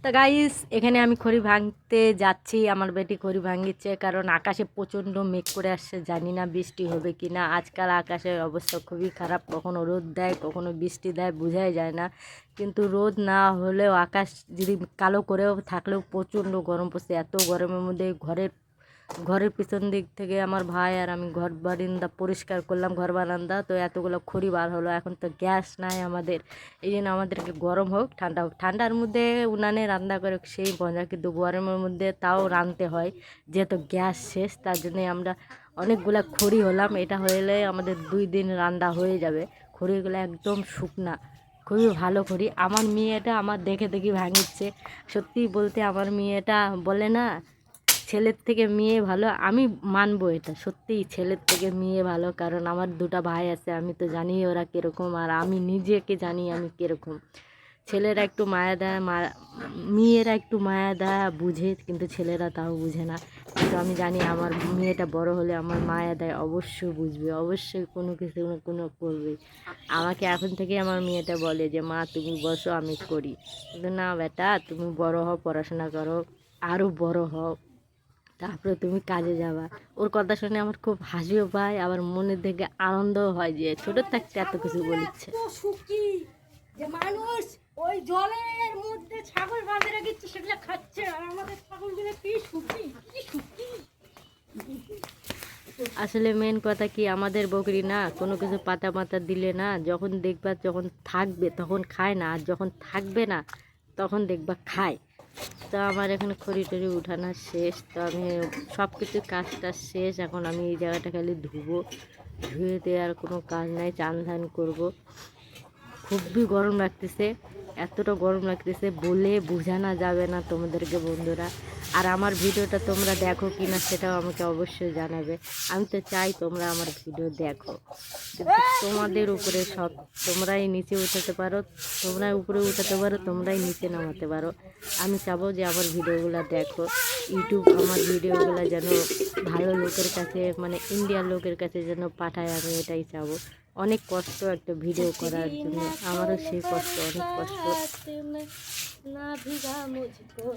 তো গাইস এখানে আমি খড়ি ভাঙতে যাচ্ছি। আমার বেটি খড়ি ভাঙিচ্ছে, কারণ আকাশে প্রচণ্ড মেঘ করে আসছে। জানি না বৃষ্টি হবে কি না। আজকাল আকাশের অবস্থা খুবই খারাপ, কখনো রোদ দেয় কখনো বৃষ্টি দেয়, বোঝাই যায় না। কিন্তু রোদ না হলেও আকাশ যদি কালো করেও থাকলেও প্রচণ্ড গরম পড়ছে। এত গরমের মধ্যে ঘরের পিছন দিক থেকে আমার ভাই আর আমি ঘর বারান্দা পরিষ্কার করলাম, ঘর বারান্দা। তো এতগুলো খড়ি বার হলো। এখন তো গ্যাস নাই আমাদের, এই জন্য আমাদেরকে গরম হোক ঠান্ডা হোক, ঠান্ডার মধ্যে উনানে রান্না করে সেই মজা, কিন্তু গরমের মধ্যে তাও রাঁধতে হয় যেহেতু গ্যাস শেষ। তার জন্যে আমরা অনেকগুলা খড়ি হলাম। এটা হলে আমাদের 2 দিন রান্না হয়ে যাবে। খড়িগুলো একদম শুকনা, খুবই ভালো খড়ি। আমার মেয়েটা আমার দেখে দেখি ভাঙিচ্ছে। সত্যি বলতে আমার মেয়েটা বলে না, ছেলের থেকে মেয়ে ভালো। আমি মানবো এটা, সত্যিই ছেলের থেকে মেয়ে ভালো। কারণ আমার 2টা ভাই আছে, আমি তো জানি ওরা কীরকম, আর আমি নিজেকে জানি আমি কীরকম। ছেলেরা একটু মায়া দেয়, মেয়েরা একটু মায়া দেয় বুঝে, কিন্তু ছেলেরা তাও বুঝে না। কিন্তু আমি জানি আমার মেয়েটা বড় হলে আমার মায়া দেয় অবশ্যই বুঝবে, অবশ্যই কোনো কিছু না কোনো করবে। আমাকে এখন থেকে আমার মেয়েটা বলে যে মা তুমি বসো আমি করি, কিন্তু না বেটা তুমি বড় হও, পড়াশোনা করো, আরও বড় হও, তারপরে তুমি কাজে যাবা। ওর কথা শুনে আমার খুব হাসিও পায়, আবার মনের থেকে আনন্দও হয় যে ছোট থাকতে এত কিছু বলিচ্ছে। সুখী যে মানুষ ওই জলের মধ্যে ছাগল বাঁধে রেখেছে সেগুলো খাচ্ছে, আর আমাদের ছাগলগুলো কি সুখী কি সুখী। আসলে মেন কথা কি, আমাদের বকরি না কোনো কিছু পাতা মাতা দিলে না, যখন দেখবা যখন থাকবে তখন খায় না, আর যখন থাকবে না তখন দেখবা খায়। তো আমার এখানে খড়ি টড়ি উঠানো শেষ। তো আমি সব কিছু কাজটা শেষ। এখন আমি এই জায়গাটা খালি ধুবো, ধুয়ে দেওয়ার কোনো কাজ নাই, চান ধান করবো। খুবই গরম লাগতেছে, এতটা গরম লাগতেছে বলে বোঝানো যাবে না তোমাদেরকে বন্ধুরা। আর আমার ভিডিওটা তোমরা দেখো কি না সেটাও আমাকে অবশ্যই জানাবে। আমি তো চাই তোমরা আমার ভিডিও দেখো, কিন্তু তোমাদের উপরে সব। তোমরাই নিচে উঠাতে পারো, তোমরাই উপরে উঠাতে পারো, তোমরাই নিচে নামাতে পারো। আমি চাবো যে আমার ভিডিওগুলো দেখো, ইউটিউব আমার ভিডিওগুলো যেন ভালো লোকের কাছে, মানে ইন্ডিয়ার লোকের কাছে যেন পাঠায়, আমি এটাই চাবো। অনেক কষ্ট একটা ভিডিও করার জন্য, আমারও সেই কষ্ট, অনেক কষ্ট। না ভিগা মুঝকো